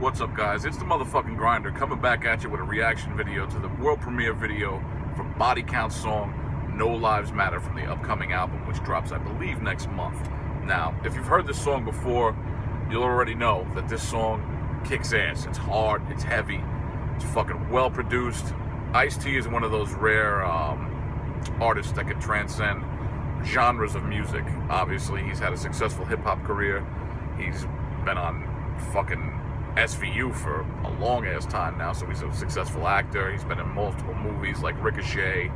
What's up, guys? It's the motherfucking Grinder coming back at you with a reaction video to the world premiere video from Body Count's song No Lives Matter from the upcoming album, which drops, I believe, next month. Now, if you've heard this song before, you'll already know that this song kicks ass. It's hard, it's heavy, it's fucking well produced. Ice-T is one of those rare artists that can transcend genres of music. Obviously, he's had a successful hip-hop career. He's been on fucking SVU for a long ass time now, so he's a successful actor. He's been in multiple movies like Ricochet,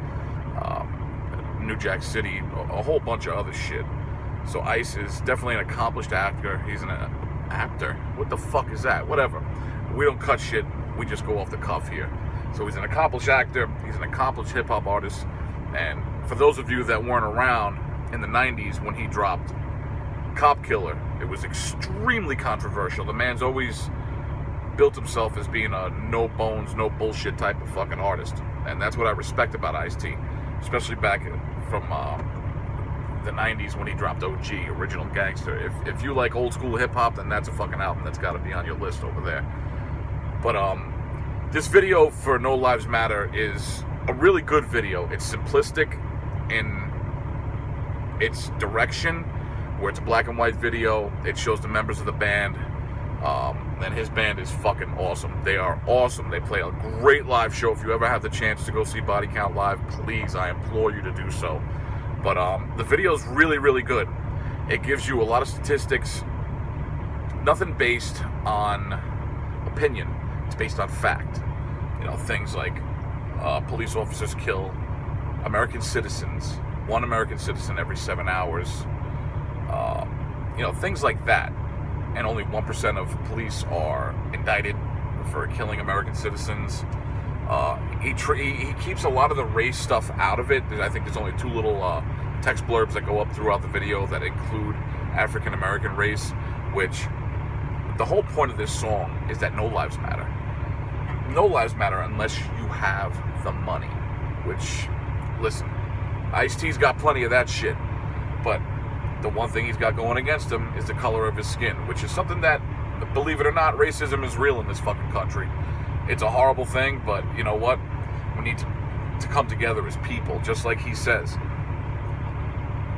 New Jack City, a whole bunch of other shit. So Ice is definitely an accomplished actor. He's an actor? What the fuck is that? Whatever. We don't cut shit, we just go off the cuff here. So he's an accomplished actor, he's an accomplished hip-hop artist, and for those of you that weren't around in the 90s when he dropped Cop Killer, it was extremely controversial. The man's always built himself as being a no bones, no bullshit type of fucking artist, and that's what I respect about Ice-T, especially back from the 90s when he dropped OG, Original Gangster. If you like old school hip hop, then that's a fucking album that's got to be on your list over there. But this video for No Lives Matter is a really good video. It's simplistic in its direction, where it's a black and white video. It shows the members of the band, and his band is fucking awesome. They are awesome. They play a great live show. If you ever have the chance to go see Body Count live, please, I implore you to do so. But the video is really, really good. It gives you a lot of statistics, nothing based on opinion. It's based on fact. You know, things like police officers kill American citizens, one American citizen every 7 hours. You know, things like that. And only 1% of police are indicted for killing American citizens. He keeps a lot of the race stuff out of it. I think there's only two little text blurbs that go up throughout the video that include African American race, which the whole point of this song is that no lives matter. No lives matter unless you have the money, which, listen, Ice-T's got plenty of that shit, but the one thing he's got going against him is the color of his skin, which is something that, believe it or not, racism is real in this fucking country. It's a horrible thing, but you know what? We need to come together as people, just like he says.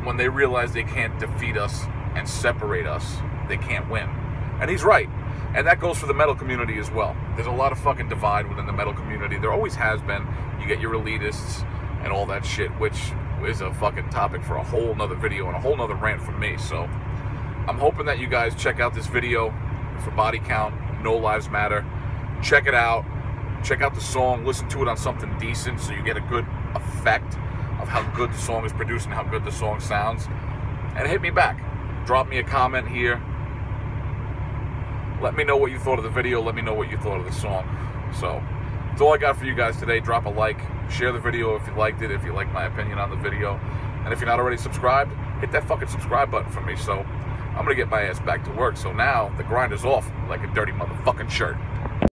When they realize they can't defeat us and separate us, they can't win. And he's right. And that goes for the metal community as well. There's a lot of fucking divide within the metal community. There always has been. You get your elitists and all that shit, which is a fucking topic for a whole nother video and a whole nother rant from me. So I'm hoping that you guys check out this video for Body Count, No Lives Matter. Check it out. Check out the song. Listen to it on something decent so you get a good effect of how good the song is produced and how good the song sounds. And hit me back. Drop me a comment here. Let me know what you thought of the video. Let me know what you thought of the song. So that's all I got for you guys today. Drop a like. Share the video if you liked it, if you like my opinion on the video. And if you're not already subscribed, hit that fucking subscribe button for me. So I'm going to get my ass back to work. So now the grind is off like a dirty motherfucking shirt.